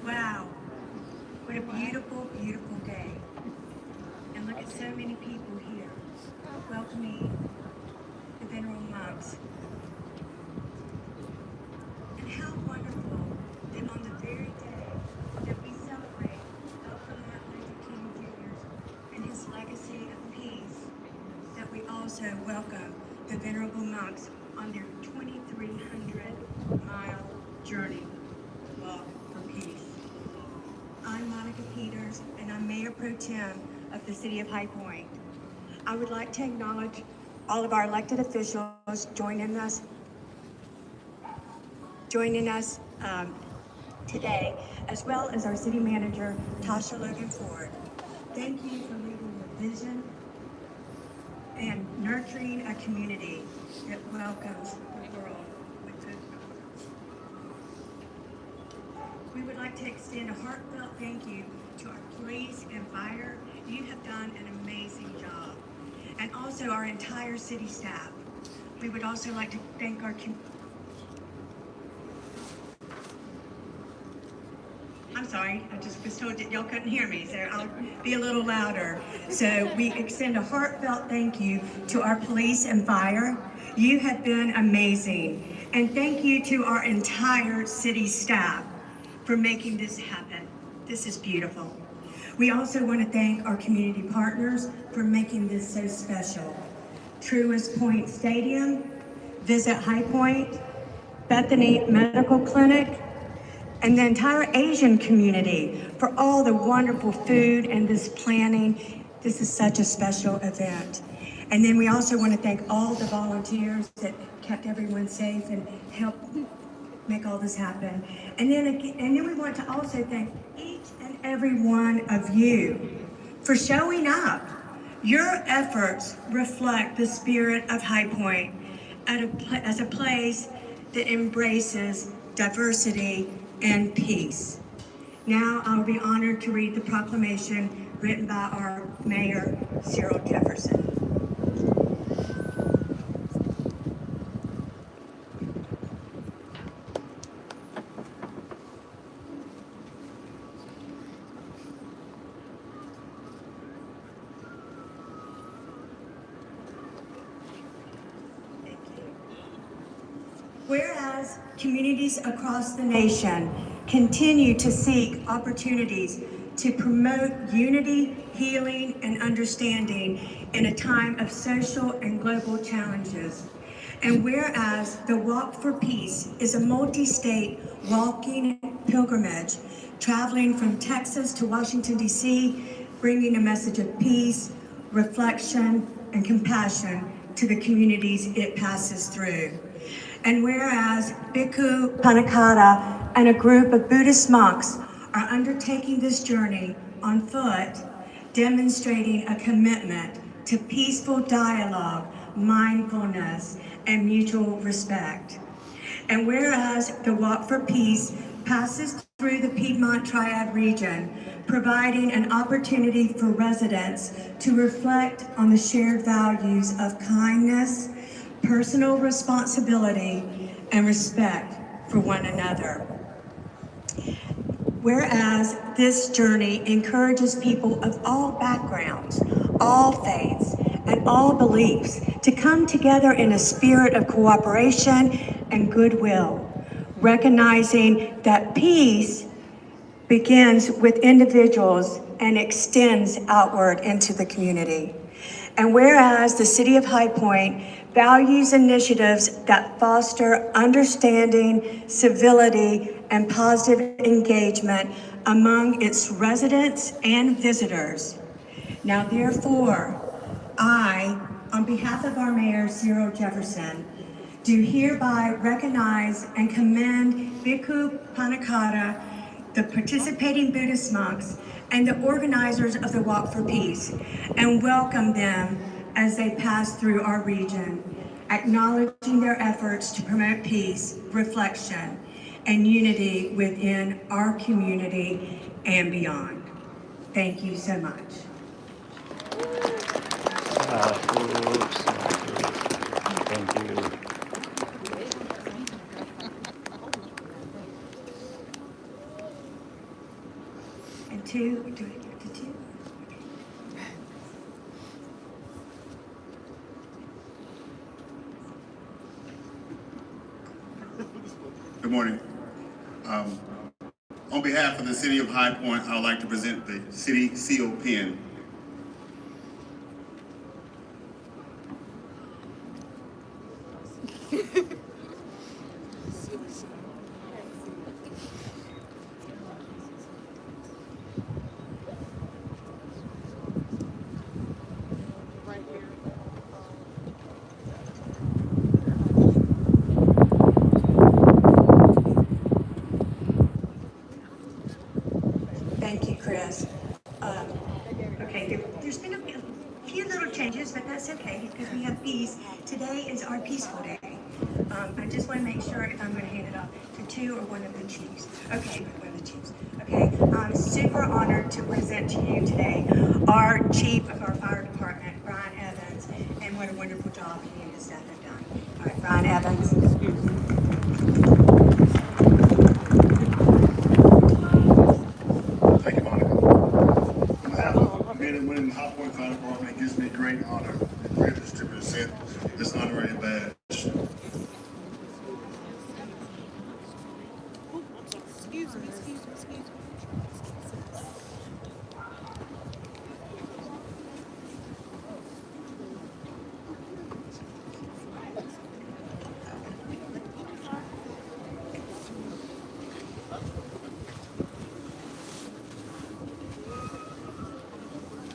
Wow, what a beautiful, beautiful day. And look at so many people here welcoming the venerable monks. And how wonderful that on the very day that we celebrate Elder Martin Luther King Jr. and his legacy of peace, that we also welcome the venerable monks on their 2,300-mile journey walk for peace. I'm Monica Peters, and I'm Mayor Pro Tem of the City of High Point. I would like to acknowledge all of our elected officials joining us today, as well as our City Manager, Tasha Logan Ford. Thank you for leading your vision and nurturing a community that welcomes the world with goodwill. We would like to extend a heartfelt thank you to our police and fire. You have done an amazing job. And also our entire city staff. We would also like to thank our I'm sorry, I just was told that y'all couldn't hear me, so I'll be a little louder. So we extend a heartfelt thank you to our police and fire. You have been amazing. And thank you to our entire city staff for making this happen. This is beautiful. We also want to thank our community partners for making this so special. Truist Point Stadium, Visit High Point, Bethany Medical Clinic, and the entire Asian community for all the wonderful food and this planning. This is such a special event. And then we also want to thank all the volunteers that kept everyone safe and helped make all this happen. And then we want to also thank each and every one of you for showing up. Your efforts reflect the spirit of High Point as a place that embraces diversity and peace. Now I'll be honored to read the proclamation written by our Mayor, Cyril Jefferson. Whereas communities across the nation continue to seek opportunities to promote unity, healing, and understanding in a time of social and global challenges. And whereas the Walk for Peace is a multi-state walking pilgrimage, traveling from Texas to Washington, D.C., bringing a message of peace, reflection, and compassion to the communities it passes through. And whereas Bhikkhu Panakata and a group of Buddhist monks are undertaking this journey on foot, demonstrating a commitment to peaceful dialogue, mindfulness, and mutual respect. And whereas the Walk for Peace passes through the Piedmont Triad region, providing an opportunity for residents to reflect on the shared values of kindness, personal responsibility, and respect for one another. Whereas this journey encourages people of all backgrounds, all faiths, and all beliefs to come together in a spirit of cooperation and goodwill, recognizing that peace begins with individuals and extends outward into the community. And whereas the City of High Point values initiatives that foster understanding, civility, and positive engagement among its residents and visitors. Now therefore, I, on behalf of our Mayor, Cyril Jefferson, do hereby recognize and commend Bhikkhu Panakata, the participating Buddhist monks, and the organizers of the Walk for Peace, and welcome them as they pass through our region. acknowledging their efforts to promote peace, reflection, and unity within our community and beyond. Thank you so much. Thank you. And two, do I get to two? Good morning. On behalf of the City of High Point, I would like to present the City Seal Pen. Thank you, Chris. Okay, there's been a few little changes, but that's okay because we have peace. Today is our peaceful day. I just want to make sure if I'm going to hand it off to two or one of the chiefs. Okay, one of the chiefs. Okay, I'm super honored to present to you today our chief of our fire department, Brian Evans, and what a wonderful job he and his staff have done. All right, Brian Evans. Thank you, Monica. On behalf of the men and women in the High Point Fire Department, it gives me great honor and privilege to present this honorary badge. Excuse me.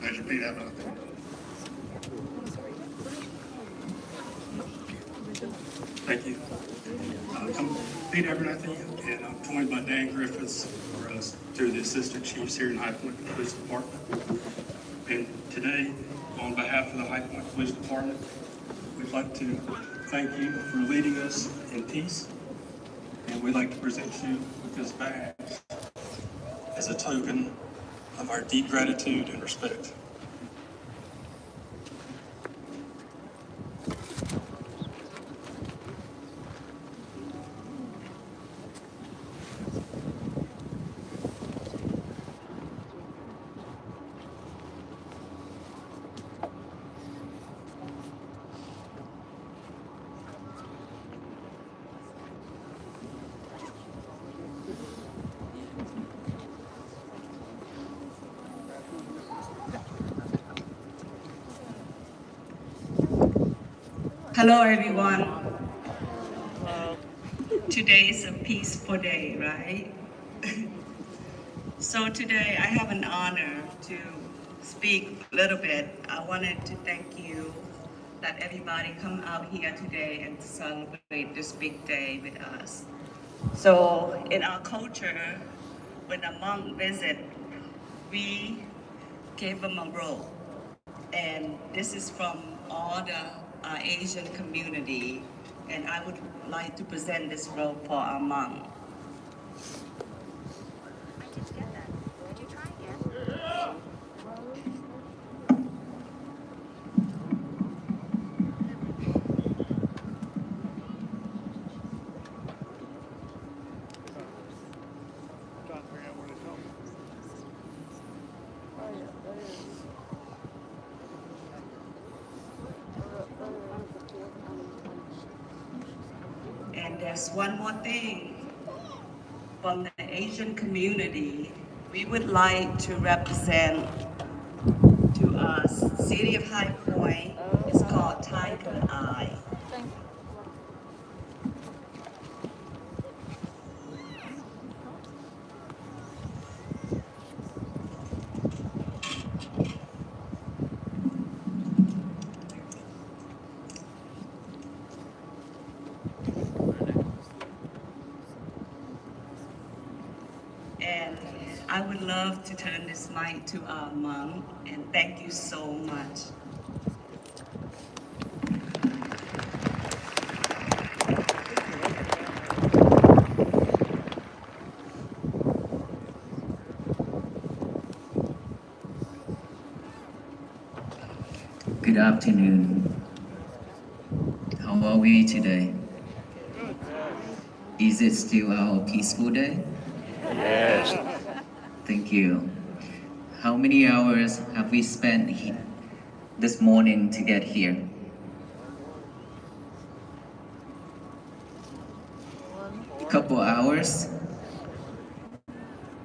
Please repeat after me. Thank you. I'm Pete Abernathy, and I'm joined by Dan Griffiths, for us, two of the assistant chiefs here in High Point Police Department. And today, on behalf of the High Point Police Department, we'd like to thank you for leading us in peace, and we'd like to present you with this badge as a token of our deep gratitude and respect. Hello everyone. Today is a peaceful day, right? So today I have an honor to speak a little bit. I wanted to thank you that everybody come out here today and celebrate this big day with us. So in our culture, when a monk visit, we give them a robe. And this is from all the Asian community, and I would like to present this robe for our monk. And there's one more thing. From the Asian community, we would like to represent to us, City of High Point. It's called Tiger Eye. And I would love to turn this mic to our monk, and thank you so much. Good afternoon. How are we today? Is it still our peaceful day? Yes. Thank you. How many hours have we spent this morning to get here? A couple hours?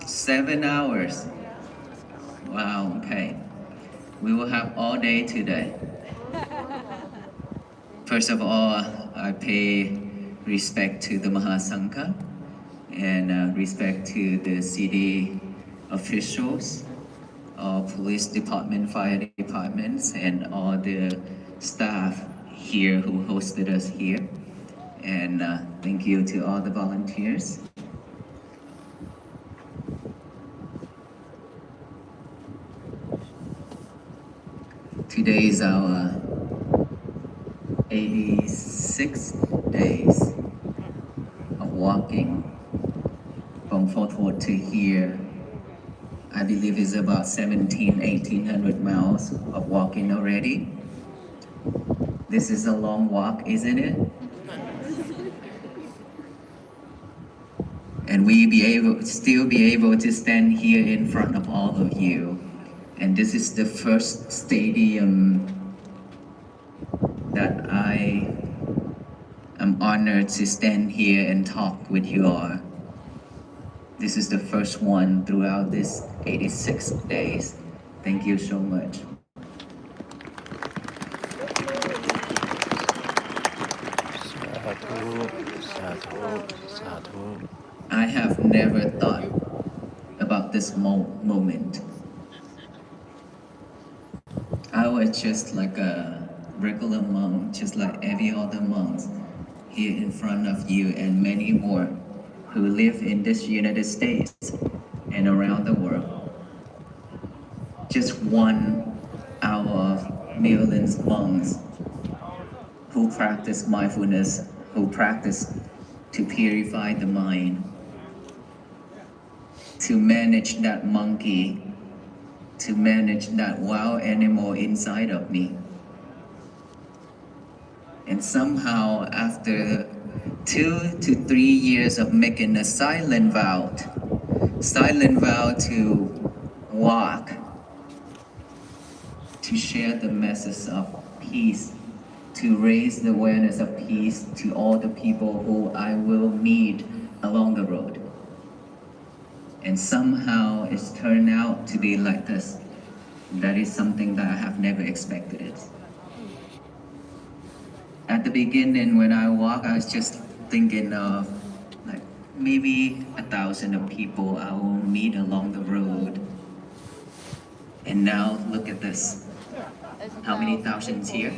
7 hours. Wow, okay. We will have all day today. First of all, I pay respect to the Mahasangha and respect to the city officials, police department, fire departments, and all the staff here who hosted us here. And thank you to all the volunteers. Today is our 86 days of walking from Fort Worth to here. I believe it's about 1800 miles of walking already. This is a long walk, isn't it? And we still be able to stand here in front of all of you. And this is the first stadium that I am honored to stand here and talk with you all. This is the first one throughout this 86 days. Thank you so much. I have never thought about this moment. I was just like a regular monk, just like every other monk here in front of you and many more who live in this United States and around the world. Just one out of millions of monks who practice mindfulness, who practice to purify the mind, to manage that monkey, to manage that wild animal inside of me. And somehow after 2 to 3 years of making a silent vow to walk, to share the message of peace, to raise the awareness of peace to all the people who I will meet along the road. And somehow it's turned out to be like this. That is something that I have never expected it. At the beginning when I walk, I was just thinking of like maybe 1,000 of people I will meet along the road. And now look at this. How many thousands here?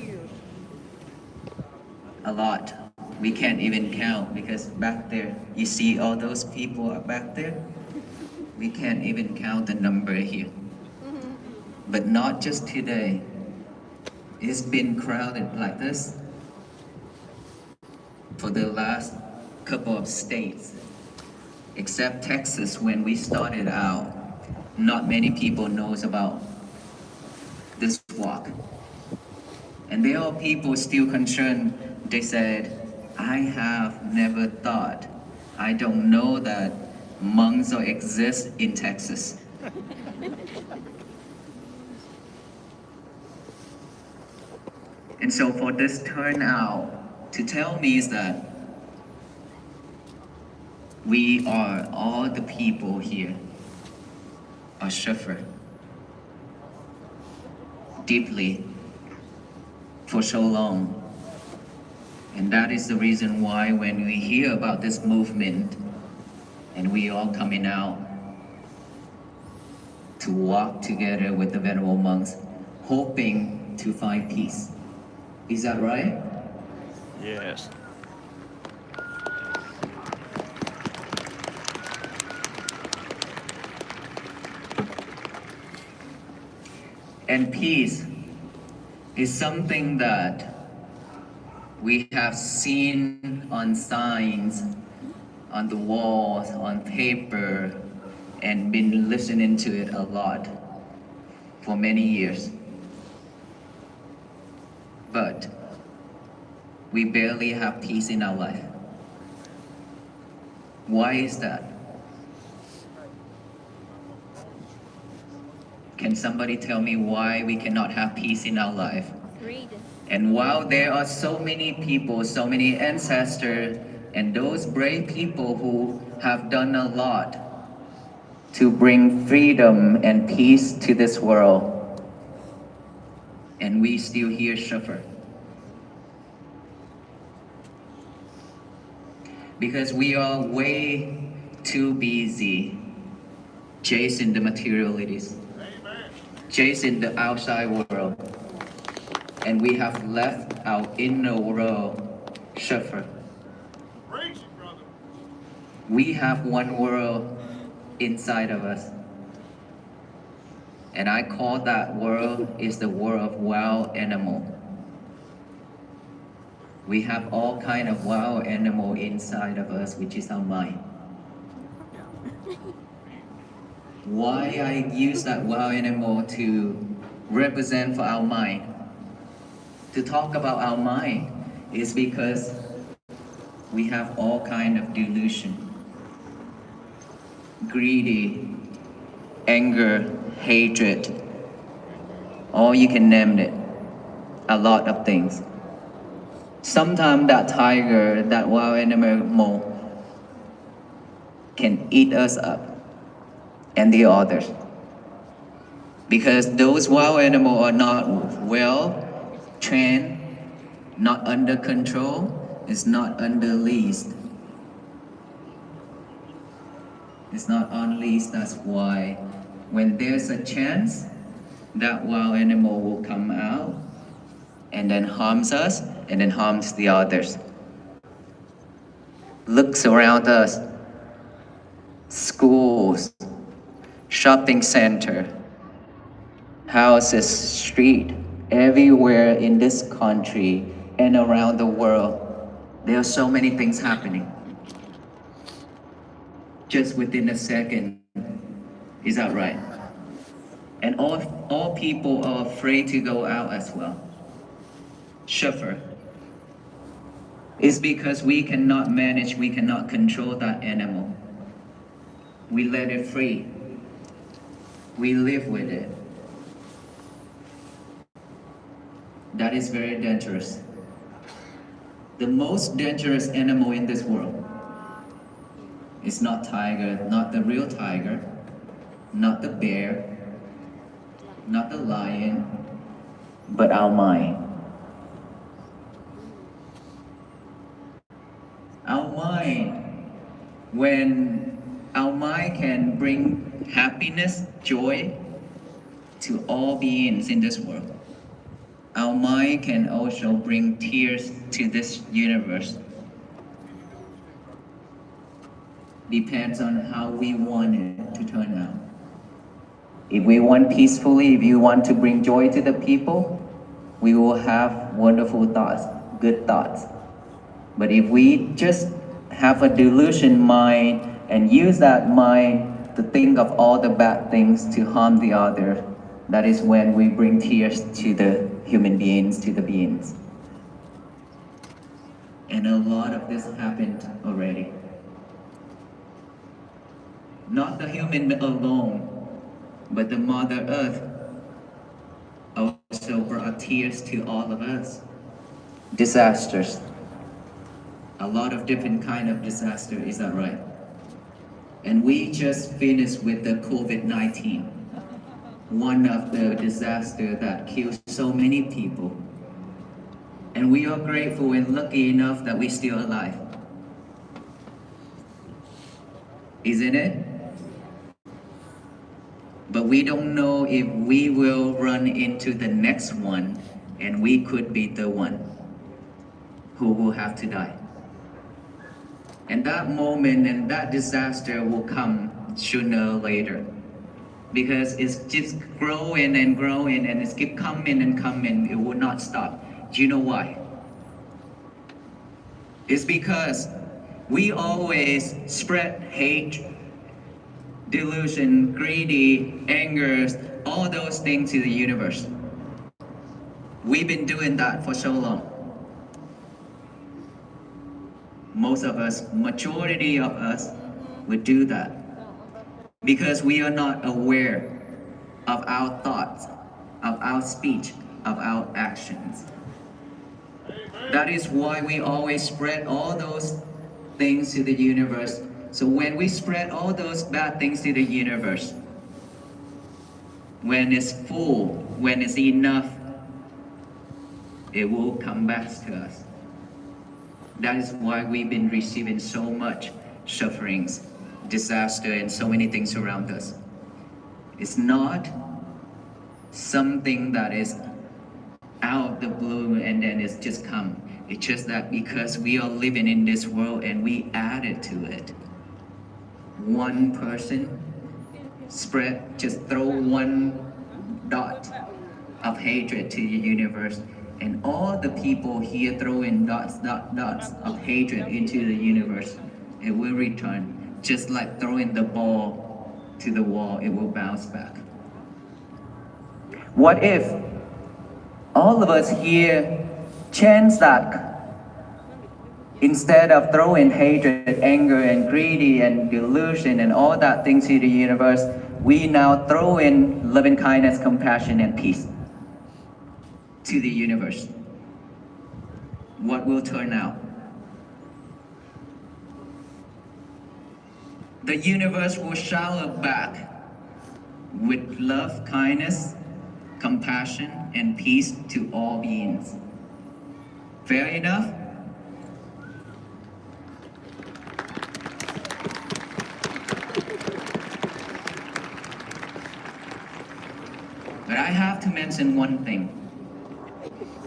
A lot. We can't even count because back there, you see all those people back there? We can't even count the number here. But not just today. It's been crowded like this for the last couple of states. Except Texas, when we started out, not many people knows about this walk. And there are people still concerned. They said, I have never thought, I don't know that monks exist in Texas. And so for this turnout to tell me is that we are, all the people here are suffering deeply for so long. And that is the reason why when we hear about this movement and we all coming out to walk together with the Venerable monks, hoping to find peace. Is that right? Yes. And peace is something that we have seen on signs, on the walls, on paper, and been listening to it a lot for many years. we barely have peace in our life. Why is that? Can somebody tell me why we cannot have peace in our life? Greed. And while there are so many people, so many ancestors, and those brave people who have done a lot to bring freedom and peace to this world, and we still here suffer. Because we are way too busy chasing the materialities, chasing the outside world, and we have left our inner world suffer. We have one world inside of us, and I call that world is the world of wild animal. We have all kind of wild animal inside of us, which is our mind. Why I use that wild animal to represent for our mind, to talk about our mind, is because we have all kind of delusion. Greedy, anger, hatred, or you can name it, a lot of things. Sometimes that tiger, that wild animal, can eat us up and the others. Because those wild animals are not well trained, not under control, it's not under leash. It's not on leash, that's why when there's a chance, that wild animal will come out and then harms us and then harms the others. Looks around us, schools, shopping center, houses, street, everywhere in this country and around the world, there are so many things happening. Just within a second, is that right? And all people are afraid to go out as well. Suffer. It's because we cannot manage, we cannot control that animal. We let it free. We live with it. That is very dangerous. The most dangerous animal in this world is not tiger, not the real tiger, not the bear, not the lion, but our mind. Our mind, when our mind can bring happiness, joy to all beings in this world, our mind can also bring tears to this universe. Depends on how we want it to turn out. If we want peacefully, if you want to bring joy to the people, we will have wonderful thoughts, good thoughts. But if we just have a delusion mind and use that mind to think of all the bad things to harm the other, that is when we bring tears to the human beings, to the beings. And a lot of this happened already. Not the human alone, but the Mother Earth also brought tears to all of us. Disasters. A lot of different kind of disaster, is that right? And we just finished with the COVID-19. One of the disasters that killed so many people. And we are grateful and lucky enough that we're still alive. Isn't it? But we don't know if we will run into the next one and we could be the one who will have to die. And that moment and that disaster will come sooner or later. Because it's just growing and growing and it's keep coming and coming, it will not stop. Do you know why? It's because we always spread hate, delusion, greedy, anger, all those things to the universe. We've been doing that for so long. Most of us, majority of us, would do that because we are not aware of our thoughts, of our speech, of our actions. That is why we always spread all those things to the universe. So when we spread all those bad things to the universe, when it's full, when it's enough, it will come back to us. That is why we've been receiving so much sufferings, disaster, and so many things around us. It's not something that is out of the blue and then it's just come. It's just that because we are living in this world and we added to it. One person spread, just throw one dot of hatred to the universe, and all the people here throw in dots of hatred into the universe. It will return. Just like throwing the ball to the wall, it will bounce back. What if all of us here chance that instead of throwing hatred, anger, and greedy, and delusion, and all that things to the universe, we now throw in loving kindness, compassion, and peace to the universe? What will turn out? The universe will shower back with love, kindness, compassion, and peace to all beings. Fair enough? But I have to mention one thing.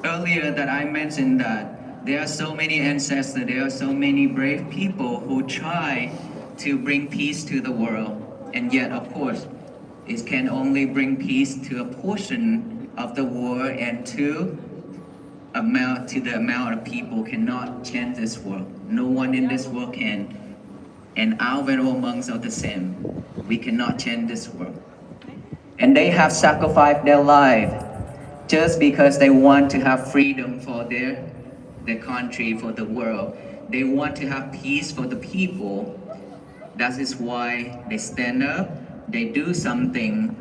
Earlier that I mentioned that there are so many ancestors, there are so many brave people who try to bring peace to the world. And yet, of course, it can only bring peace to a portion of the world, and to the amount of people cannot change this world. No one in this world can. And our venerable monks are the same. We cannot change this world. And they have sacrificed their life just because they want to have freedom for their country, for the world. They want to have peace for the people. That is why they stand up, they do something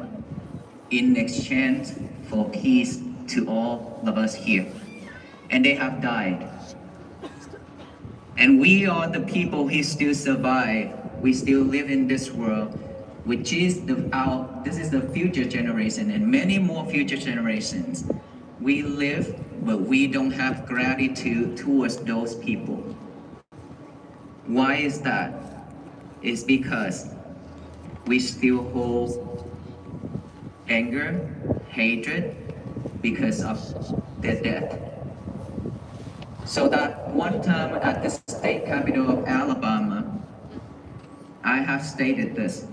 in exchange for peace to all of us here. And they have died. And we are the people who still survive. We still live in this world, which is this is the future generation and many more future generations. We live, but we don't have gratitude towards those people. Why is that? It's because we still hold anger, hatred because of their death. So that one time at the state capital of Alabama, I have stated this.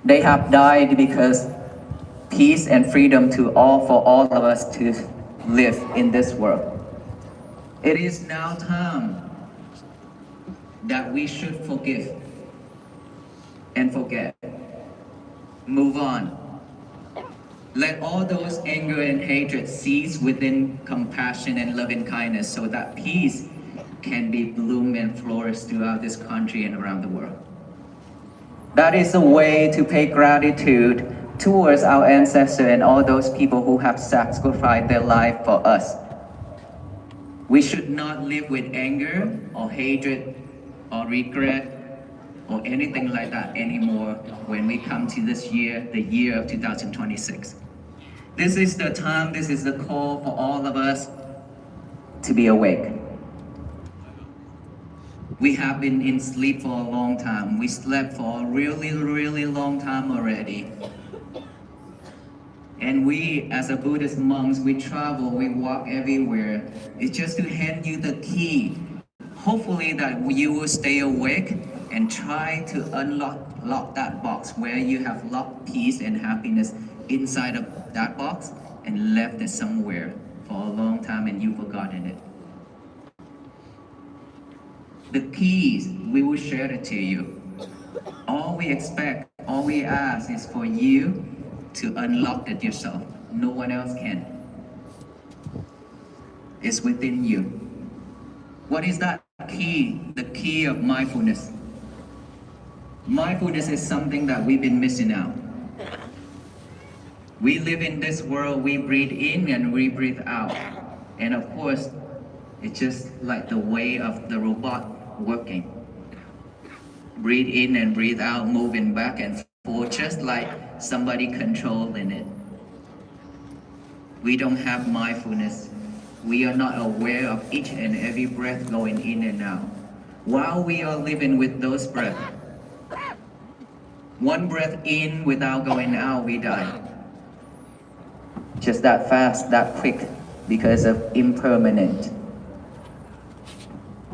They have died because peace and freedom for all of us to live in this world. It is now time that we should forgive and forget. Move on. Let all those anger and hatred cease within compassion and loving kindness so that peace can be bloom and flourish throughout this country and around the world. That is a way to pay gratitude towards our ancestors and all those people who have sacrificed their life for us. We should not live with anger or hatred or regret or anything like that anymore when we come to this year, the year of 2026. This is the time, this is the call for all of us to be awake. We have been in sleep for a long time. We slept for a really, really long time already. And we, as a Buddhist monks, we travel, we walk everywhere. It's just to hand you the key. Hopefully that you will stay awake and try to unlock that box where you have locked peace and happiness inside of that box and left it somewhere for a long time and you've forgotten it. The keys, we will share it to you. All we expect, all we ask is for you to unlock it yourself. No one else can. It's within you. What is that the key of mindfulness. Mindfulness is something that we've been missing out. We live in this world, we breathe in and we breathe out. And of course, it's just like the way of the robot working. Breathe in and breathe out, moving back and forth, just like somebody controlling it. We don't have mindfulness. We are not aware of each and every breath going in and out. While we are living with those breaths, one breath in without going out, we die. Just that fast, that quick, because of impermanent.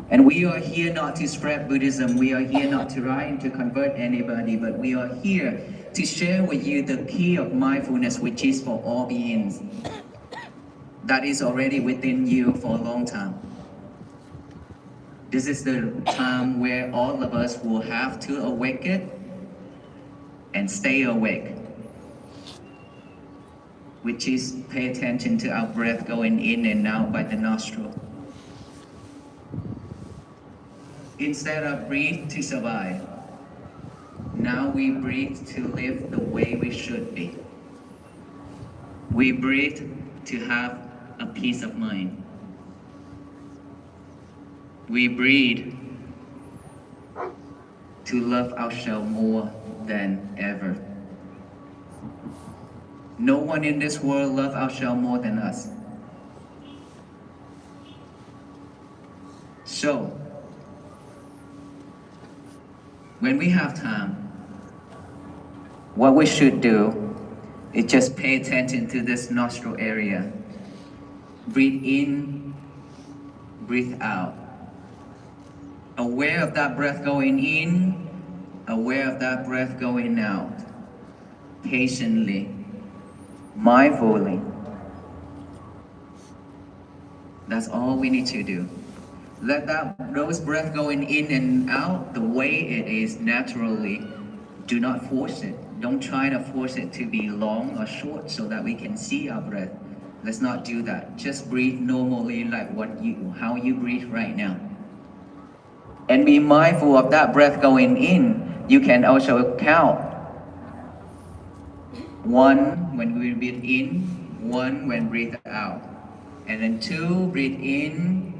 And we are here not to spread Buddhism. We are here not to try to convert anybody, but we are here to share with you the key of mindfulness, which is for all beings. That is already within you for a long time. This is the time where all of us will have to awaken and stay awake, which is pay attention to our breath going in and out by the nostril. Instead of breathe to survive, now we breathe to live the way we should be. We breathe to have a peace of mind. We breathe to love ourselves more than ever. No one in this world loves ourselves more than us. So, when we have time, what we should do is just pay attention to this nostril area. Breathe in, breathe out. Aware of that breath going in, aware of that breath going out. Patiently, mindfully. That's all we need to do. Let those breaths going in and out the way it is naturally. Do not force it. Don't try to force it to be long or short so that we can see our breath. Let's not do that. Just breathe normally like how you breathe right now. And be mindful of that breath going in. You can also count. 1 when we breathe in, 1 when breathe out. And then 2, breathe in,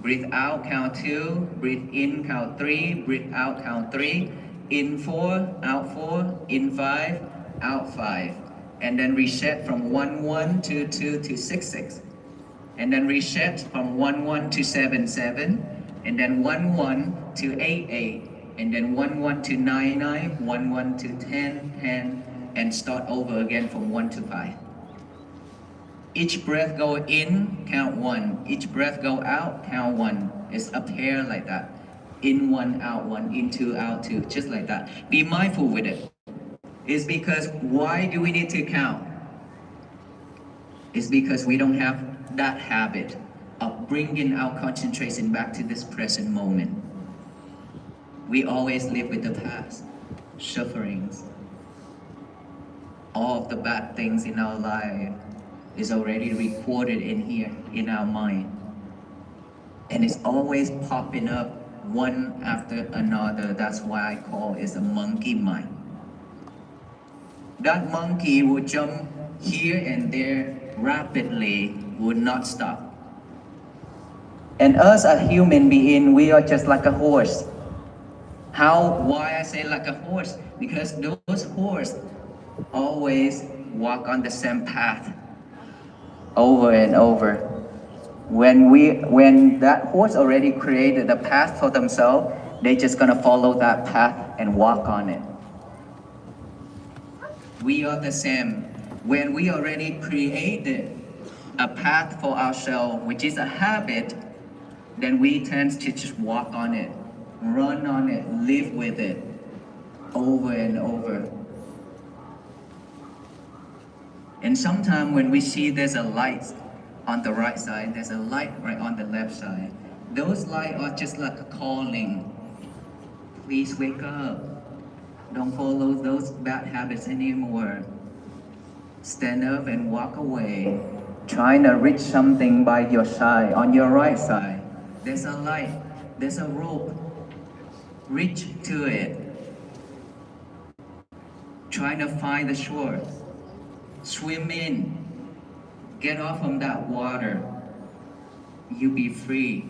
breathe out, count 2, breathe in, count 3, breathe out, count 3, in 4, out 4, in 5, out 5. And then reset from 1, 1 to 2 to 6, 6. And then reset from 1, 1 to 7, 7. And then 1, 1 to 8, 8. And then 1, 1 to 9, 9, 1, 1 to 10, 10. And start over again from 1 to 5. Each breath go in, count 1. Each breath go out, count 1. It's a pair like that. In 1, out 1, in 2, out 2, just like that. Be mindful with it. It's because why do we need to count? It's because we don't have that habit of bringing our concentration back to this present moment. We always live with the past, sufferings. All of the bad things in our life is already recorded in here, in our mind. And it's always popping up one after another. That's why I call it a monkey mind. That monkey will jump here and there rapidly, would not stop. And us as human being, we are just like a horse. Why I say like a horse? Because those horses always walk on the same path over and over. When that horse already created a path for themselves, they're just gonna follow that path and walk on it. We are the same. When we already created a path for ourselves, which is a habit, then we tend to just walk on it, run on it, live with it, over and over. And sometimes when we see there's a light on the right side, there's a light right on the left side, those lights are just like a calling. Please wake up. Don't follow those bad habits anymore. Stand up and walk away. Trying to reach something by your side, on your right side. There's a light. There's a rope. Reach to it. Try to find the shore. Swim in. Get off from that water. You be free.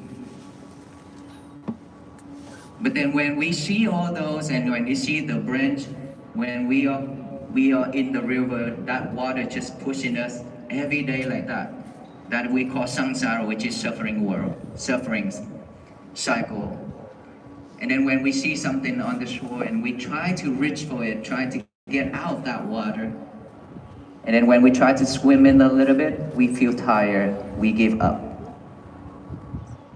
But then when we see all those, and when we see the branch, when we are in the river, that water just pushing us every day like that. That we call samsara, which is suffering world, sufferings, cycle. And then when we see something on the shore and we try to reach for it, try to get out of that water, and then when we try to swim in a little bit, we feel tired, we give up.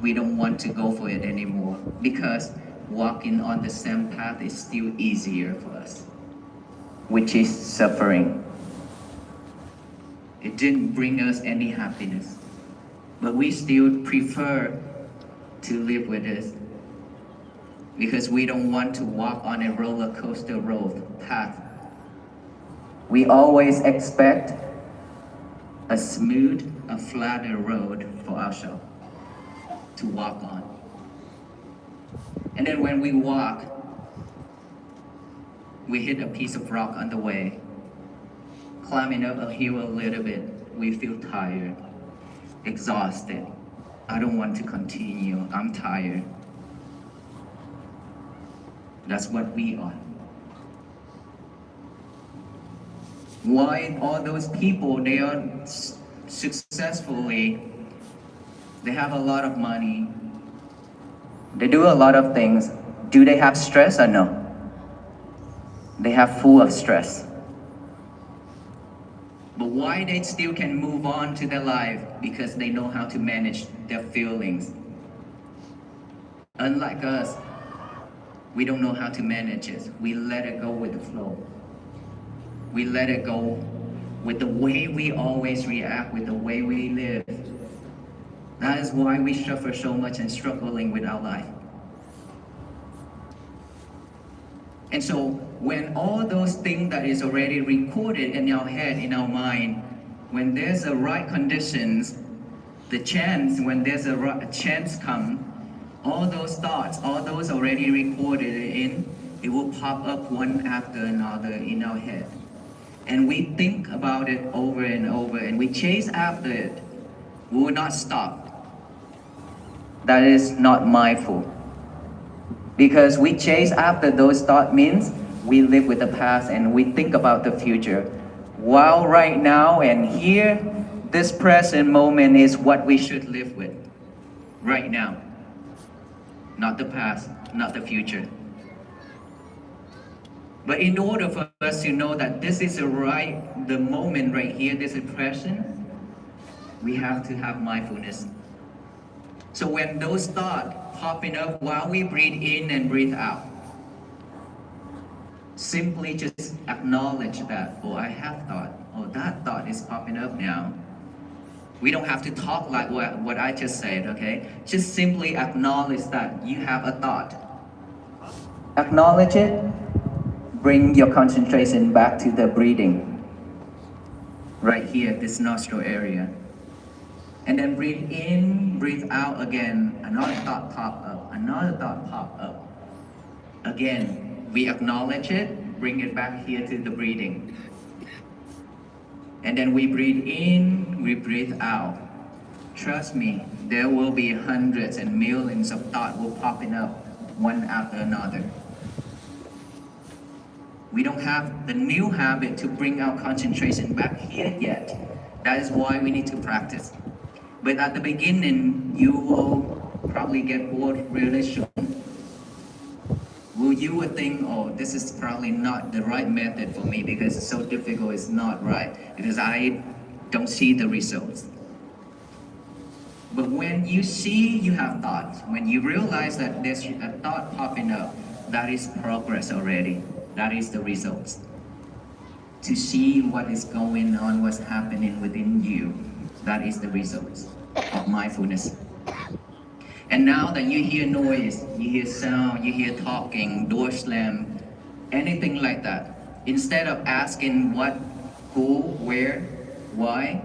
We don't want to go for it anymore because walking on the same path is still easier for us, which is suffering. It didn't bring us any happiness, but we still prefer to live with this because we don't want to walk on a roller coaster road path. We always expect a smooth, a flatter road for ourselves to walk on. And then when we walk, we hit a piece of rock on the way. Climbing up a hill a little bit, we feel tired, exhausted. I don't want to continue, I'm tired. That's what we are. Why all those people, they are successfully, they have a lot of money, they do a lot of things. Do they have stress or no? They have full of stress. But why they still can move on to their life? Because they know how to manage their feelings. Unlike us, we don't know how to manage it. We let it go with the flow. We let it go with the way we always react, with the way we live. That is why we suffer so much and struggling with our life. And so when all those things that is already recorded in our head, in our mind, when there's a right conditions, the chance, when there's a right chance come, all those thoughts, all those already recorded in, it will pop up one after another in our head. And we think about it over and over, and we chase after it. We will not stop. That is not mindful. Because we chase after those thoughts means we live with the past and we think about the future. While right now and here, this present moment is what we should live with. Right now. Not the past, not the future. But in order for us to know that this is the moment right here, this is present, we have to have mindfulness. So when those thoughts popping up while we breathe in and breathe out, simply just acknowledge that, oh, I have thought, oh, that thought is popping up now. We don't have to talk like what I just said, okay? Just simply acknowledge that you have a thought. Acknowledge it, bring your concentration back to the breathing. Right here, this nostril area. And then breathe in, breathe out again. Another thought pop up, another thought pop up. Again, we acknowledge it, bring it back here to the breathing. And then we breathe in, we breathe out. Trust me, there will be hundreds and millions of thoughts will popping up one after another. We don't have the new habit to bring our concentration back here yet. That is why we need to practice. But at the beginning, you will probably get bored really soon. You would think, oh, this is probably not the right method for me because it's so difficult, it's not right, because I don't see the results. But when you see you have thoughts, when you realize that there's a thought popping up, that is progress already. That is the results. To see what is going on, what's happening within you, that is the results of mindfulness. And now that you hear noise, you hear sound, you hear talking, door slam, anything like that, instead of asking what, who, where, why,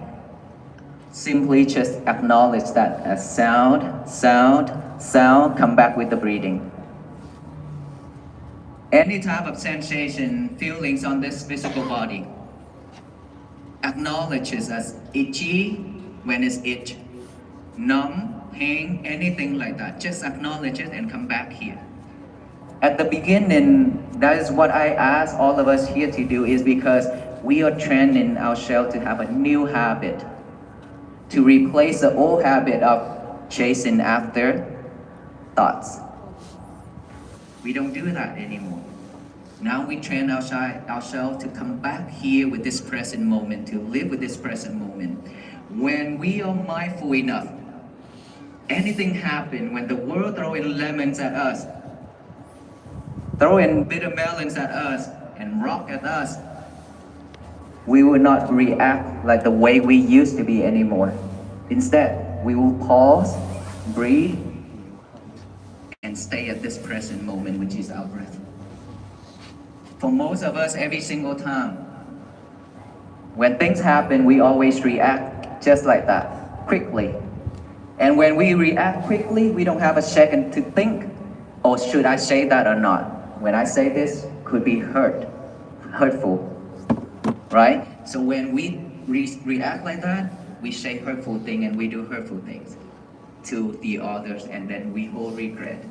simply just acknowledge that as sound, sound, sound, come back with the breathing. Any type of sensation, feelings on this physical body, acknowledge it as itchy when it's itch, numb, pain, anything like that. Just acknowledge it and come back here. At the beginning, that is what I ask all of us here to do, is because we are training ourselves to have a new habit, to replace the old habit of chasing after thoughts. We don't do that anymore. Now we train ourselves to come back here with this present moment, to live with this present moment. When we are mindful enough, anything happen, when the world throwing lemons at us, throwing bitter melons at us, and rock at us, we will not react like the way we used to be anymore. Instead, we will pause, breathe, and stay at this present moment, which is our breath. For most of us, every single time, when things happen, we always react just like that, quickly. And when we react quickly, we don't have a second to think, oh, should I say that or not? When I say this, could be hurtful, right? So when we react like that, we say hurtful things and we do hurtful things to the others, and then we hold regret.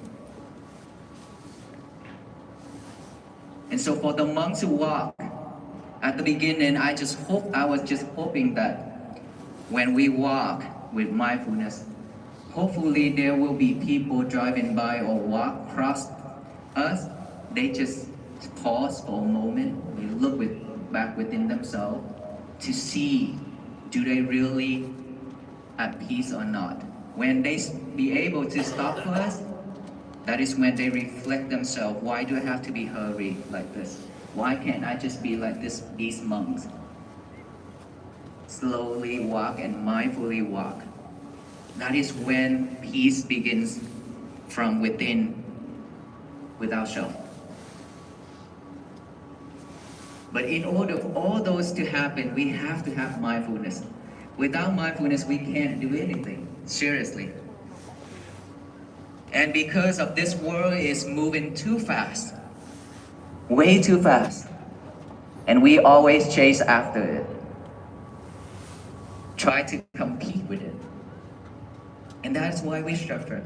And so for the monks who walk, at the beginning, I was just hoping that when we walk with mindfulness, hopefully there will be people driving by or walk across us. They just pause for a moment, they look back within themselves to see, do they really at peace or not? When they be able to stop for us, that is when they reflect themselves. Why do I have to be hurried like this? Why can't I just be like these monks? Slowly walk and mindfully walk. That is when peace begins from within, with ourselves. But in order for all those to happen, we have to have mindfulness. Without mindfulness, we can't do anything, seriously. And because of this world is moving too fast, way too fast, and we always chase after it, try to compete with it. And that's why we suffer.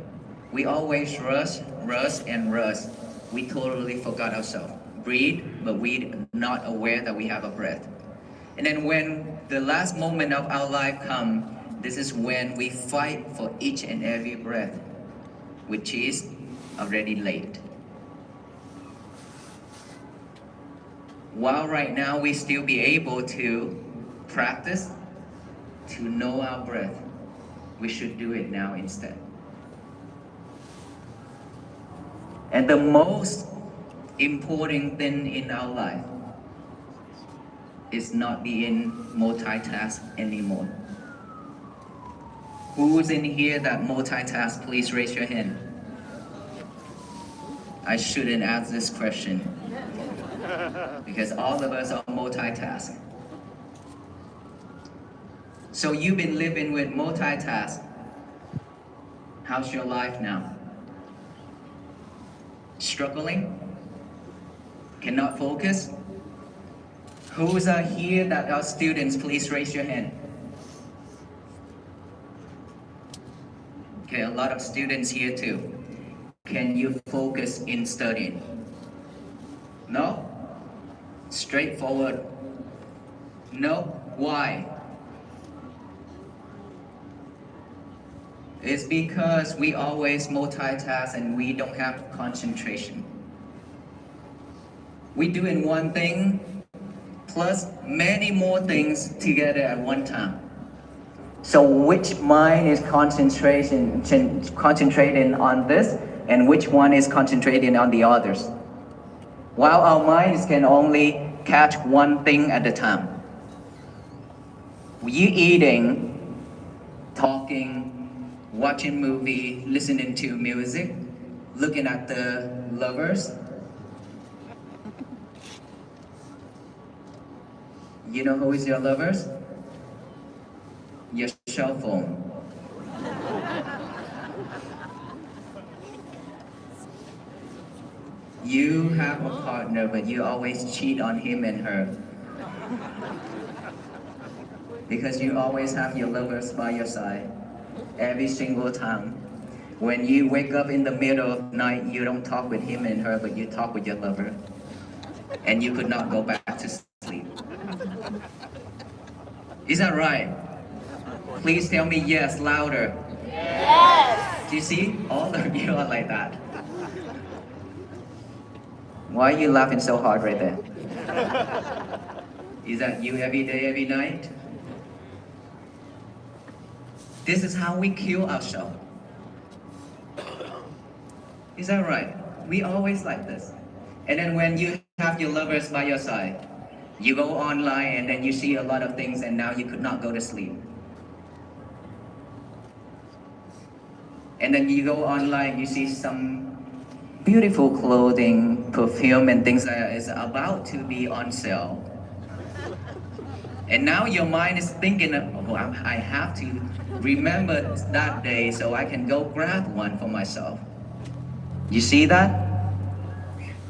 We always rush. We totally forgot ourselves. Breathe, but we're not aware that we have a breath. And then when the last moment of our life comes, this is when we fight for each and every breath, which is already late. While right now we still be able to practice, to know our breath, we should do it now instead. And the most important thing in our life is not being multitask anymore. Who's in here that multitask? Please raise your hand. I shouldn't ask this question because all of us are multitask. So you've been living with multitask. How's your life now? Struggling? Cannot focus? Who's here that are students? Please raise your hand. Okay, a lot of students here too. Can you focus in studying? No? Straightforward? No? Why? It's because we always multitask and we don't have concentration. We doing one thing plus many more things together at one time. So which mind is concentrating on this and which one is concentrating on the others? While our minds can only catch one thing at a time. You eating, talking, watching movie, listening to music, looking at the lovers. You know who is your lovers? Your cell phone. You have a partner, but you always cheat on him and her. Because you always have your lovers by your side, every single time. When you wake up in the middle of the night, you don't talk with him and her, but you talk with your lover. And you could not go back to sleep. Is that right? Please tell me yes, louder. Yes! Do you see? All of you are like that. Why are you laughing so hard right there? Is that you every day, every night? This is how we kill ourselves. Is that right? We always like this. And then when you have your lovers by your side, you go online and then you see a lot of things and now you could not go to sleep. And then you go online, you see some beautiful clothing, perfume and things that is about to be on sale. And now your mind is thinking, oh, I have to remember that day so I can go grab one for myself. You see that?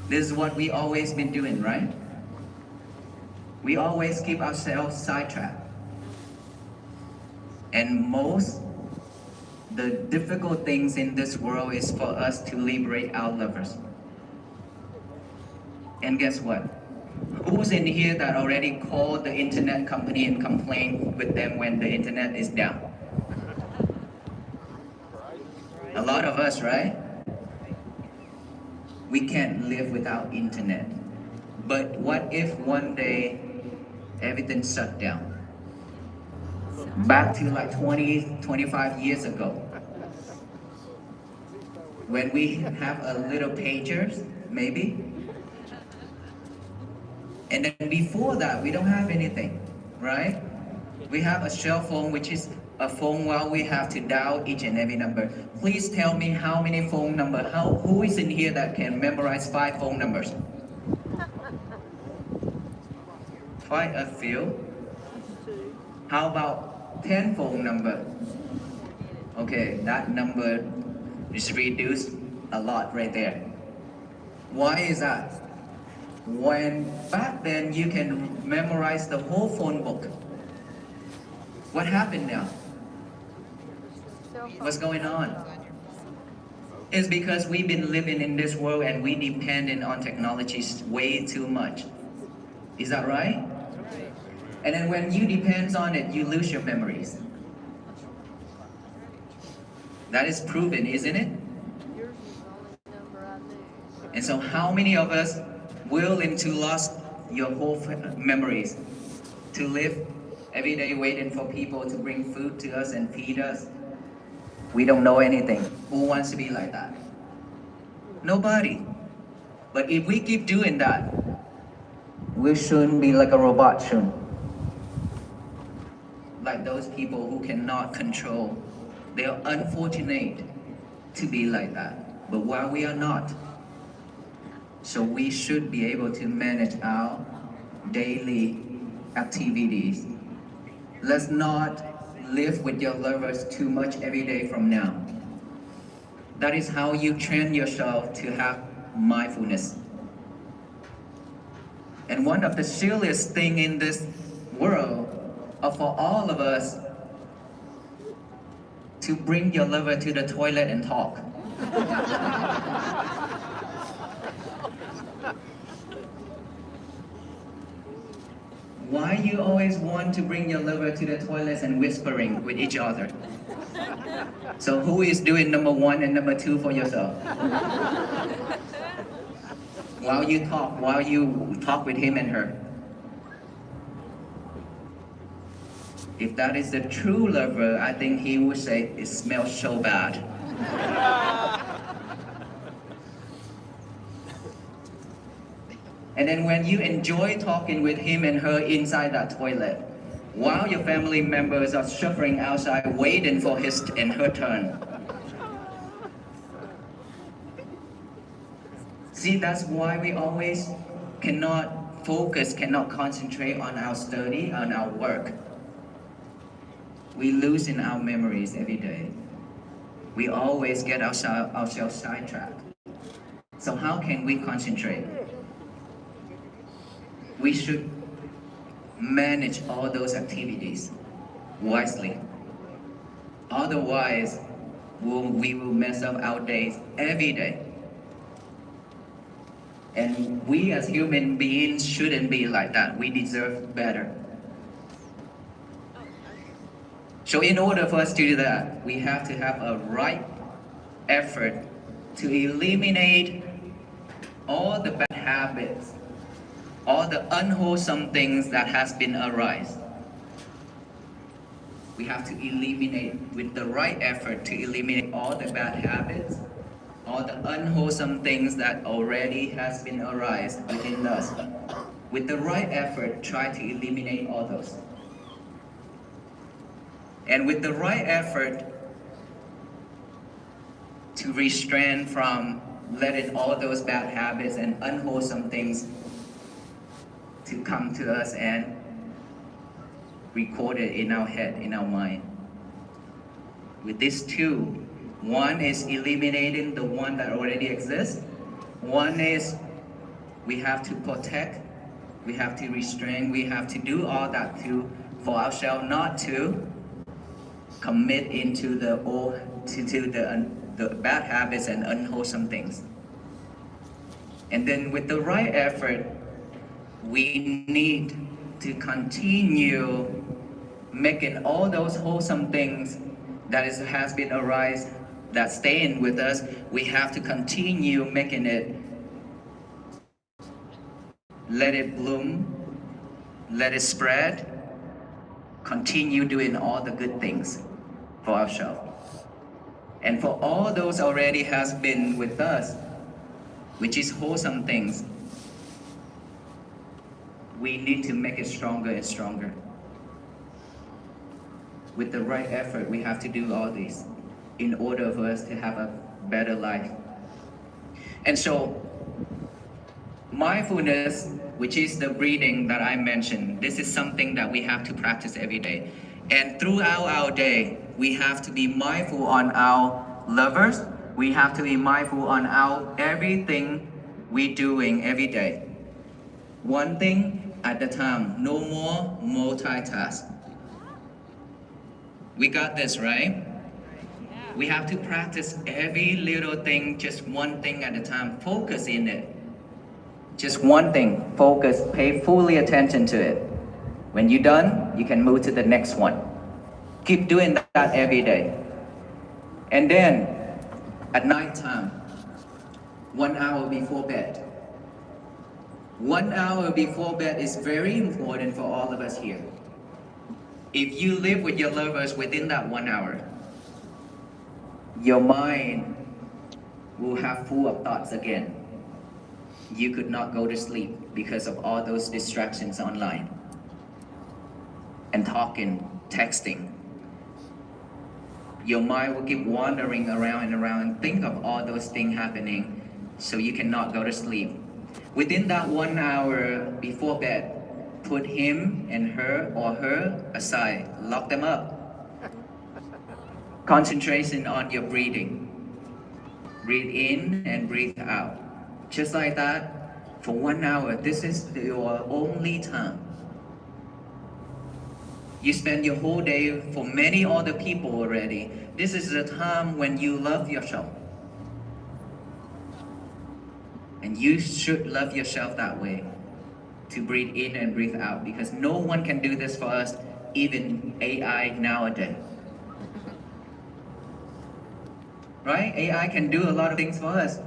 This is what we always been doing, right? We always keep ourselves sidetracked. And the difficult things in this world is for us to liberate our lovers. And guess what? Who's in here that already called the internet company and complained with them when the internet is down? A lot of us, right? We can't live without internet. But what if one day everything shut down? Back to like 20, 25 years ago, when we have a little pagers, maybe. And then before that, we don't have anything, right? We have a cell phone, which is a phone while we have to dial each and every number. Please tell me how many phone numbers, who is in here that can memorize 5 phone numbers? Quite a few. How about 10 phone number? Okay, that number is reduced a lot right there. Why is that? When back then you can memorize the whole phone book. What happened now? What's going on? It's because we've been living in this world and we dependent on technologies way too much. Is that right? And then when you depend on it, you lose your memories. That is proven, isn't it? And so how many of us willing to lose your whole memories, to live every day waiting for people to bring food to us and feed us? We don't know anything. Who wants to be like that? Nobody. But if we keep doing that, we'll soon be like a robot soon. Like those people who cannot control. They are unfortunate to be like that. But while we are not, so we should be able to manage our daily activities. Let's not live with your lovers too much every day from now. That is how you train yourself to have mindfulness. And one of the silliest things in this world are for all of us to bring your lover to the toilet and talk. Why you always want to bring your lover to the toilets and whispering with each other? So who is doing number 1 and number 2 for yourself? While you talk with him and her. If that is the true lover, I think he would say, it smells so bad. And then when you enjoy talking with him and her inside that toilet, while your family members are suffering outside waiting for his and her turn. See, that's why we always cannot focus, cannot concentrate on our study, on our work. We lose in our memories every day. We always get ourselves sidetracked. So how can we concentrate? We should manage all those activities wisely. Otherwise, we will mess up our days every day. And we as human beings shouldn't be like that. We deserve better. So in order for us to do that, we have to have a right effort to eliminate all the bad habits, all the unwholesome things that has been arise. We have to eliminate, with the right effort, to eliminate all the bad habits, all the unwholesome things that already has been arise within us. With the right effort, try to eliminate all those. And with the right effort, to restrain from letting all those bad habits and unwholesome things to come to us and record it in our head, in our mind. With these two, one is eliminating the one that already exists. One is we have to protect, we have to restrain, we have to do all that too for ourselves not to commit into the bad habits and unwholesome things. And then with the right effort, we need to continue making all those wholesome things that has been arise, that staying with us. We have to continue making it, let it bloom, let it spread, continue doing all the good things for ourselves. And for all those already has been with us, which is wholesome things, we need to make it stronger and stronger. With the right effort, we have to do all this in order for us to have a better life. And so, mindfulness, which is the breathing that I mentioned, this is something that we have to practice every day. And throughout our day, we have to be mindful on our lovers. We have to be mindful on our everything we're doing every day. One thing at a time, no more multitask. We got this, right? We have to practice every little thing, just one thing at a time. Focus in it. Just one thing, focus, pay fully attention to it. When you're done, you can move to the next one. Keep doing that every day. And then, at night time, 1 hour before bed. 1 hour before bed is very important for all of us here. If you live with your lovers within that 1 hour, your mind will have full of thoughts again. You could not go to sleep because of all those distractions online and talking, texting. Your mind will keep wandering around and around and think of all those things happening, so you cannot go to sleep. Within that 1 hour before bed, put him and her or her aside, lock them up. Concentration on your breathing. Breathe in and breathe out. Just like that, for 1 hour, this is your only time. You spend your whole day for many other people already. This is the time when you love yourself. And you should love yourself that way, to breathe in and breathe out, because no one can do this for us, even AI nowadays. Right? AI can do a lot of things for us,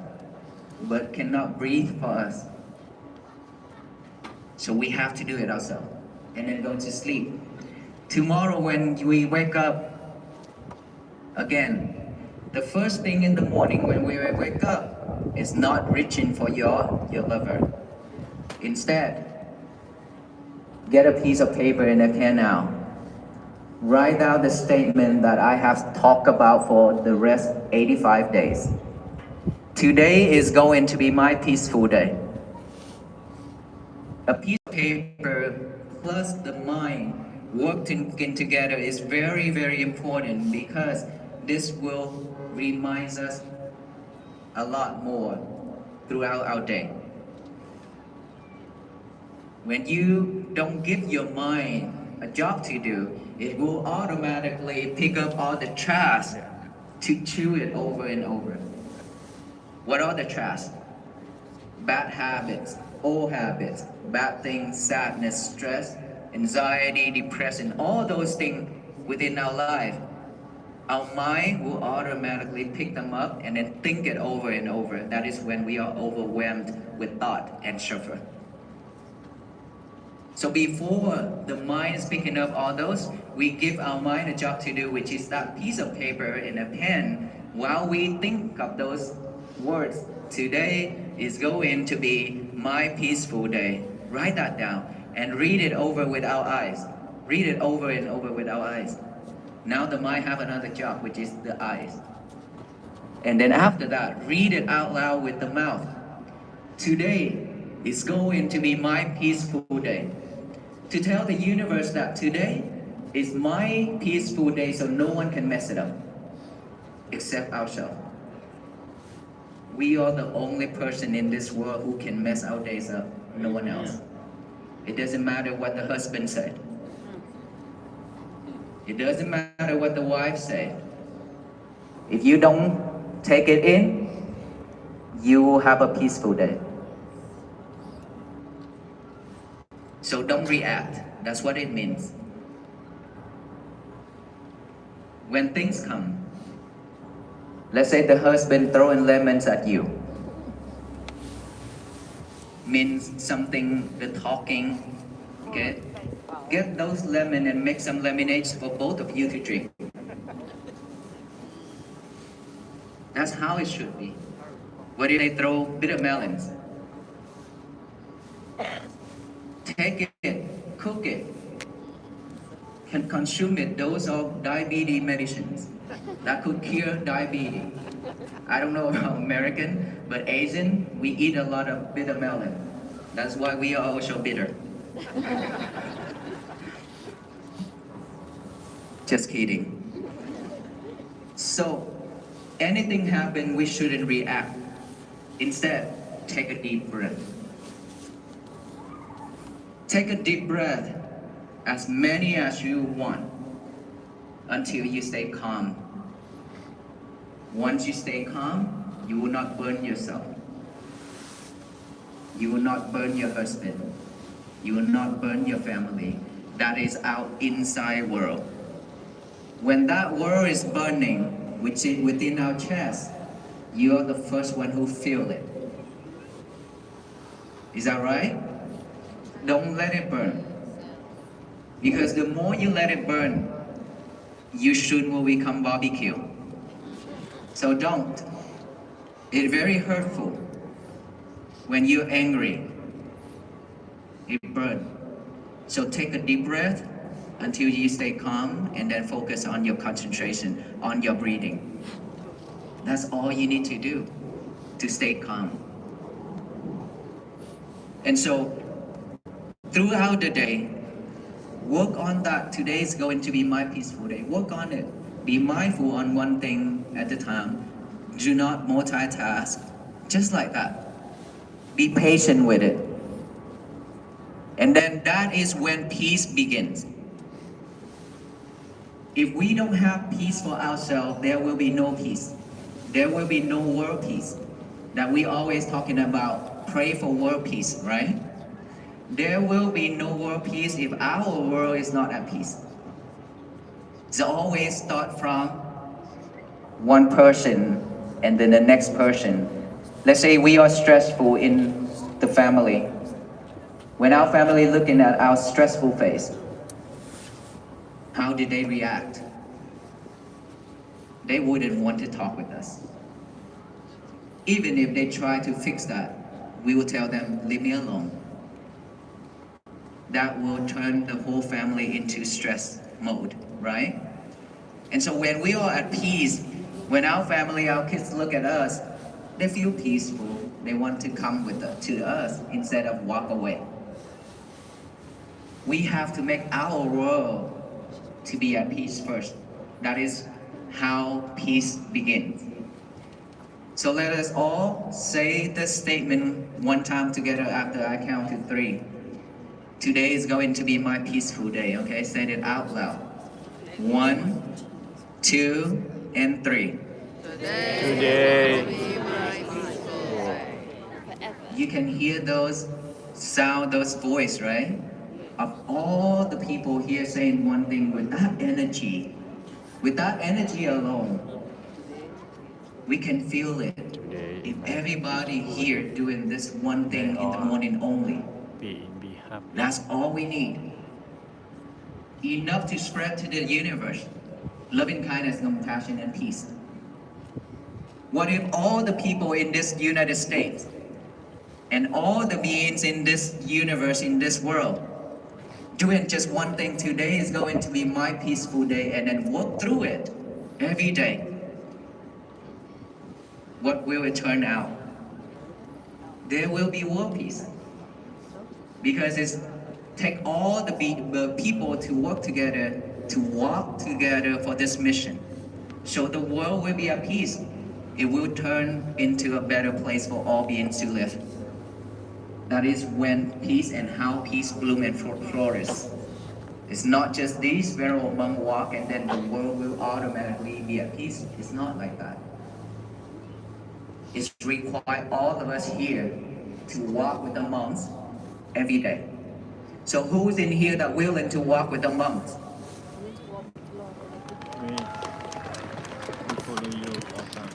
but cannot breathe for us. So we have to do it ourselves, and then go to sleep. Tomorrow when we wake up, again, the first thing in the morning when we wake up is not reaching for your lover. Instead, get a piece of paper and a pen now. Write down the statement that I have talked about for the rest 85 days. Today is going to be my peaceful day. A piece of paper plus the mind working together is very, very important, because this will remind us a lot more throughout our day. When you don't give your mind a job to do, it will automatically pick up all the trash to chew it over and over. What are the trash? Bad habits, old habits, bad things, sadness, stress, anxiety, depression, all those things within our life. Our mind will automatically pick them up and then think it over and over. That is when we are overwhelmed with thought and suffer. So before the mind is picking up all those, we give our mind a job to do, which is that piece of paper and a pen. While we think of those words, today is going to be my peaceful day. Write that down and read it over with our eyes. Read it over and over with our eyes. Now the mind have another job, which is the eyes. And then after that, read it out loud with the mouth. Today is going to be my peaceful day. To tell the universe that today is my peaceful day, so no one can mess it up except ourselves. We are the only person in this world who can mess our days up, no one else. It doesn't matter what the husband said. It doesn't matter what the wife said. If you don't take it in, you will have a peaceful day. So don't react. That's what it means. When things come, let's say the husband throwing lemons at you. Means something, the talking, okay? Get those lemons and make some lemonades for both of you to drink. That's how it should be. Why did they throw bitter melons? Take it, cook it, can consume it. Those are diabetes medicines that could cure diabetes. I don't know about American, but Asian, we eat a lot of bitter melon. That's why we are also bitter. Just kidding. So, anything happen, we shouldn't react. Instead, take a deep breath. Take a deep breath, as many as you want, until you stay calm. Once you stay calm, you will not burn yourself. You will not burn your husband. You will not burn your family. That is our inside world. When that world is burning, which is within our chest, you are the first one who feel it. Is that right? Don't let it burn. Because the more you let it burn, you soon will become barbecue. So don't. It's very hurtful. When you're angry, it burns. So take a deep breath until you stay calm and then focus on your concentration, on your breathing. That's all you need to do to stay calm. And so, throughout the day, work on that. Today is going to be my peaceful day. Work on it. Be mindful on one thing at a time. Do not multitask. Just like that. Be patient with it. And then that is when peace begins. If we don't have peace for ourselves, there will be no peace. There will be no world peace. That we always talking about, pray for world peace, right? There will be no world peace if our world is not at peace. It's always start from one person and then the next person. Let's say we are stressful in the family. When our family looking at our stressful face, how did they react? They wouldn't want to talk with us. Even if they try to fix that, we will tell them, leave me alone. That will turn the whole family into stress mode, right? And so when we are at peace, when our family, our kids look at us, they feel peaceful. They want to come to us instead of walk away. We have to make our world to be at peace first. That is how peace begins. So let us all say this statement one time together after I count to 3. Today is going to be my peaceful day, okay? Say it out loud. 1, 2, and 3. Today. You can hear those sound, those voice, right? Of all the people here saying one thing with that energy. With that energy alone, we can feel it. If everybody here doing this one thing in the morning only, Be happy. that's all we need. Enough to spread to the universe. Loving kindness, compassion, and peace. What if all the people in this United States and all the beings in this universe, in this world, doing just one thing? Today is going to be my peaceful day, and then work through it every day. What will it turn out? There will be world peace. Because it's take all the people to work together, to walk together for this mission. So the world will be at peace. It will turn into a better place for all beings to live. That is when peace and how peace bloom and flourish. It's not just these venerable monks walk and then the world will automatically be at peace. It's not like that. It's required all of us here to walk with the monks every day. So who's in here that willing to walk with the monks? We follow you all the time.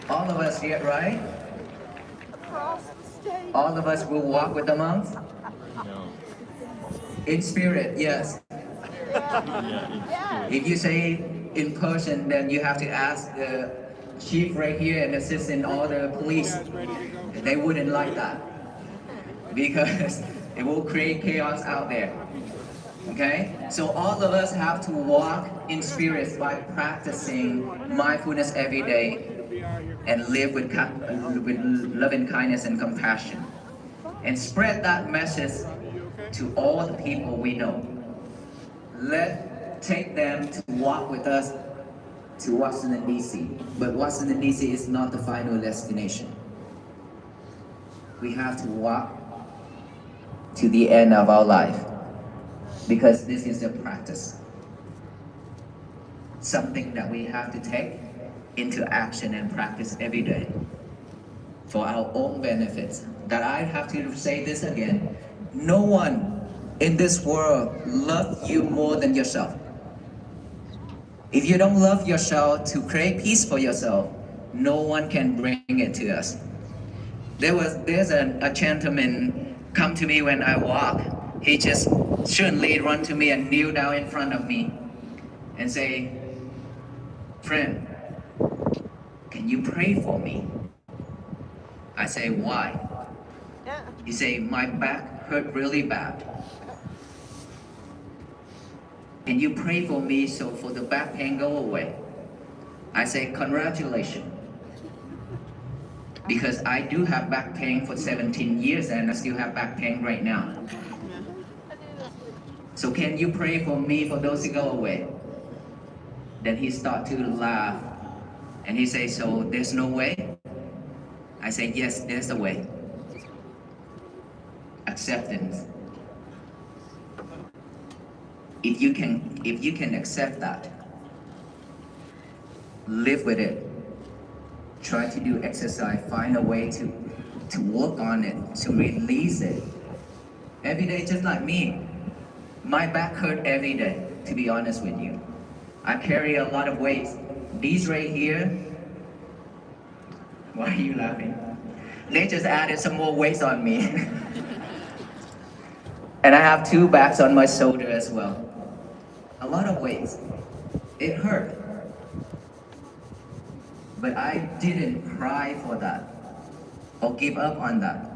All of us here, right? All of us will walk with the monks? No. In spirit, yes. Yeah, If you say in person, then you have to ask the chief right here and assistant, all the police. They wouldn't like that because it will create chaos out there. Okay? So all of us have to walk in spirit by practicing mindfulness every day and live with loving kindness and compassion. And spread that message to all the people we know. Take them to walk with us to Washington, D.C. But Washington, D.C. is not the final destination. We have to walk to the end of our life because this is a practice. Something that we have to take into action and practice every day for our own benefits. That I have to say this again. No one in this world loves you more than yourself. If you don't love yourself to create peace for yourself, no one can bring it to us. There's a gentleman come to me when I walk. He just suddenly run to me and kneel down in front of me and say, "Friend, can you pray for me?" I say, "Why?" He say, "My back hurt really bad. Can you pray for me so for the back pain go away?" I say, "Congratulations. Because I do have back pain for 17 years and I still have back pain right now. So can you pray for me for those to go away?" Then he start to laugh and he say, "So there's no way?" I say, "Yes, there's a way." Acceptance. If you can accept that, live with it. Try to do exercise, find a way to work on it, to release it. Every day, just like me. My back hurt every day, to be honest with you. I carry a lot of weights. These right here, why are you laughing? They just added some more weights on me. And I have 2 bags on my shoulder as well. A lot of weights. It hurt. But I didn't cry for that or give up on that.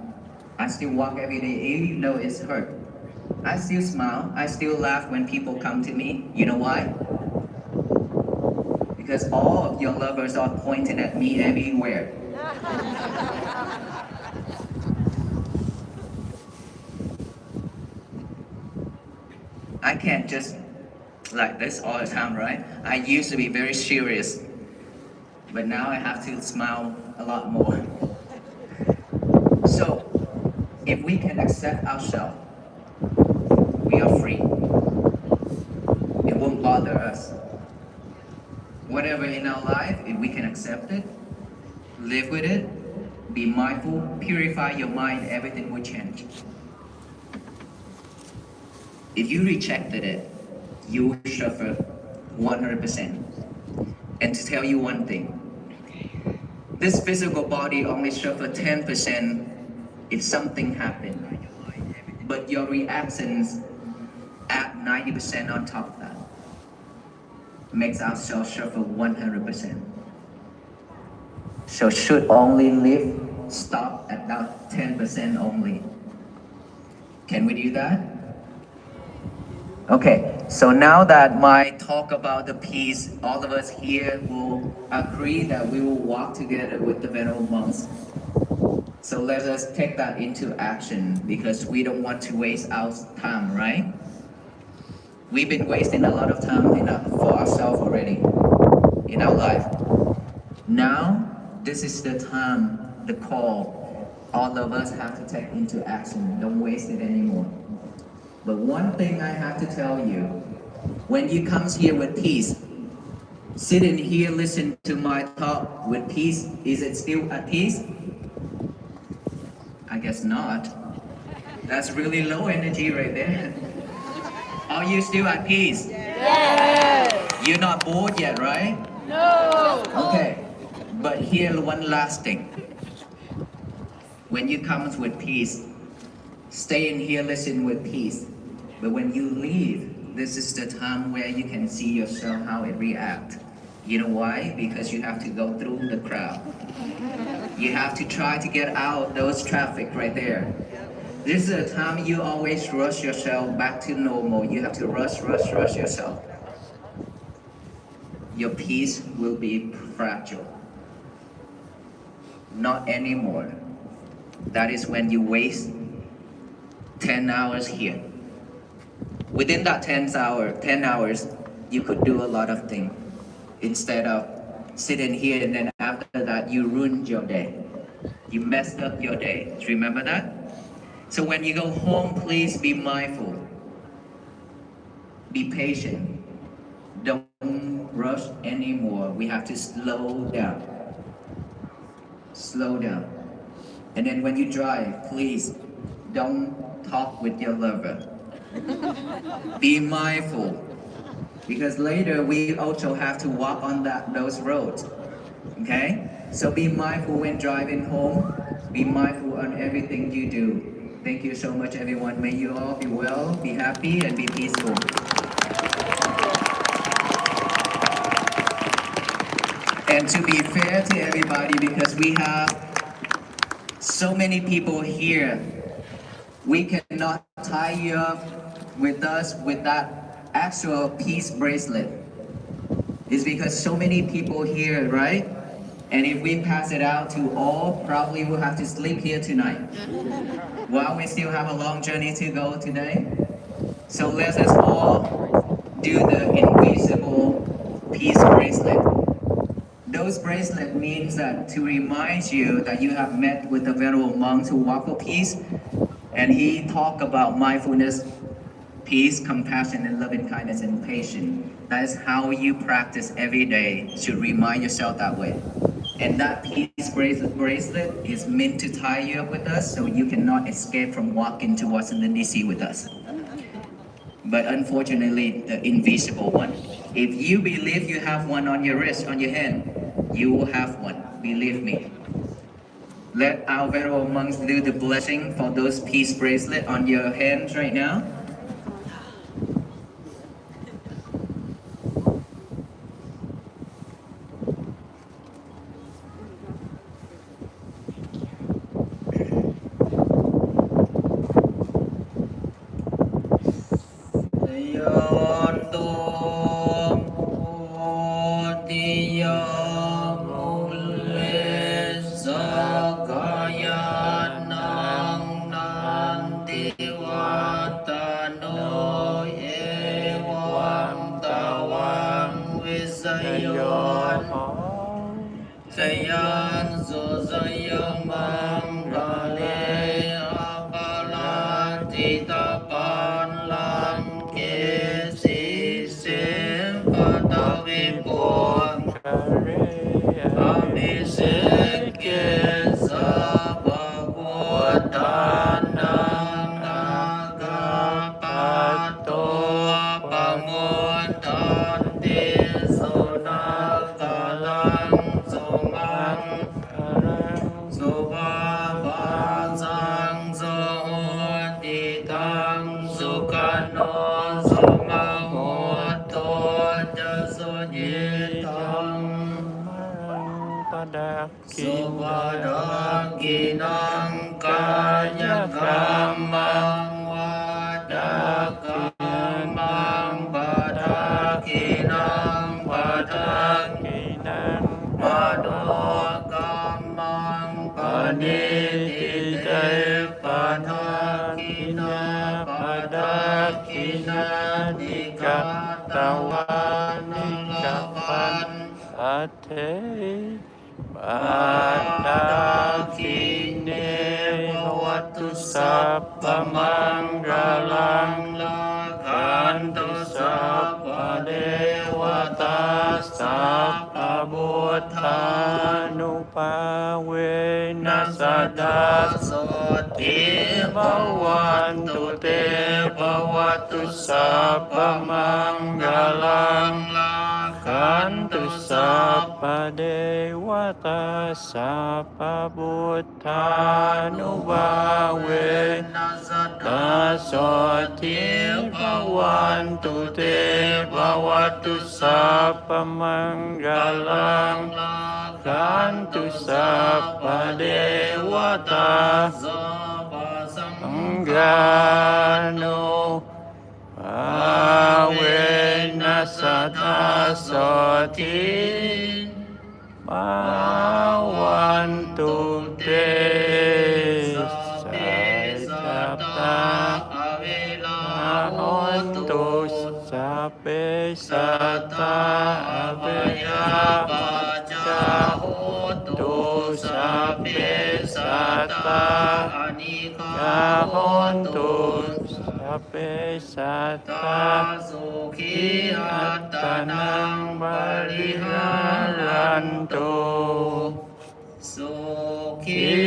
I still walk every day even though it's hurt. I still smile. I still laugh when people come to me. You know why? Because all of your lovers are pointing at me everywhere. I can't just like this all the time, right? I used to be very serious. but now I have to smile a lot more. So, if we can accept ourselves, we are free. It won't bother us. Whatever in our life, if we can accept it, live with it, be mindful, purify your mind, everything will change. If you rejected it, you will suffer 100%. And to tell you one thing, this physical body only suffers 10% if something happened. But your reactions add 90% on top of that. Makes ourselves suffer 100%. So should only live, stop at that 10% only. Can we do that? Okay, so now that my talk about the peace, all of us here will agree that we will walk together with the venerable monks. So let us take that into action because we don't want to waste our time, right? We've been wasting a lot of time for ourselves already in our life. Now, this is the time, the call, all of us have to take into action. Don't waste it anymore. But one thing I have to tell you, when you come here with peace, sit in here, listen to my talk with peace, is it still at peace? I guess not. That's really low energy right there. Are you still at peace? Yes. You're not bored yet, right? No. Okay. But here one last thing. When you come with peace, stay in here, listen with peace. But when you leave, this is the time where you can see yourself how it reacts. You know why? Because you have to go through the crowd. You have to try to get out those traffic right there. This is a time you always rush yourself back to normal. You have to rush yourself. Your peace will be fragile. Not anymore. That is when you waste 10 hours here. Within that 10 hours, you could do a lot of things. Instead of sitting here and then after that you ruined your day. You messed up your day. Remember that? So when you go home, please be mindful. Be patient. Don't rush anymore. We have to slow down. Slow down. And then when you drive, please don't talk with your lover. Be mindful. Because later we also have to walk on those roads. Okay? So be mindful when driving home. Be mindful on everything you do. Thank you so much, everyone. May you all be well, be happy, and be peaceful. And to be fair to everybody, because we have so many people here, we cannot tie you up with us with that actual peace bracelet. It's because so many people here, right? And if we pass it out to all, probably we'll have to sleep here tonight. While we still have a long journey to go today. So let us all do the invisible peace bracelet. Those bracelets means that to remind you that you have met with the venerable monk who walk for peace, and he talked about mindfulness, peace, compassion, and loving kindness and patience. That is how you practice every day. You should remind yourself that way. And that peace bracelet is meant to tie you up with us so you cannot escape from walking to Washington, D.C. with us. But unfortunately, the invisible one. If you believe you have one on your wrist, on your hand, you will have one. Believe me. Let our venerable monks do the blessing for those peace bracelet on your hands right now. Sayan so sayamang kale aparatita panlang kesi sim patavipuan abhiseke sabavutanang agapato pamuntanti sunakalang Subhavasang sohotitang sukano sumahoto jasujitang Subhadakinang kayakamang wadakamang padakinang padakinang padokamang panitite padakina padakina dikatawan nikapan ate padakine bhavatu sappamanggalang lakantu sappadewata sappabhutanupawena sadasoti bhavantu te bhavatu sappamanggalang lakantu sappadewata sappabhutanupawena sadasoti bhavantu te bhavatu sappamanggalang lakantu sappadewata sappasangano awena sadasoti bhavantu te Avilahotu sape sata avaya pacahotu sape sata anikahotu sape sata sukhi attanang pariharantu sukhi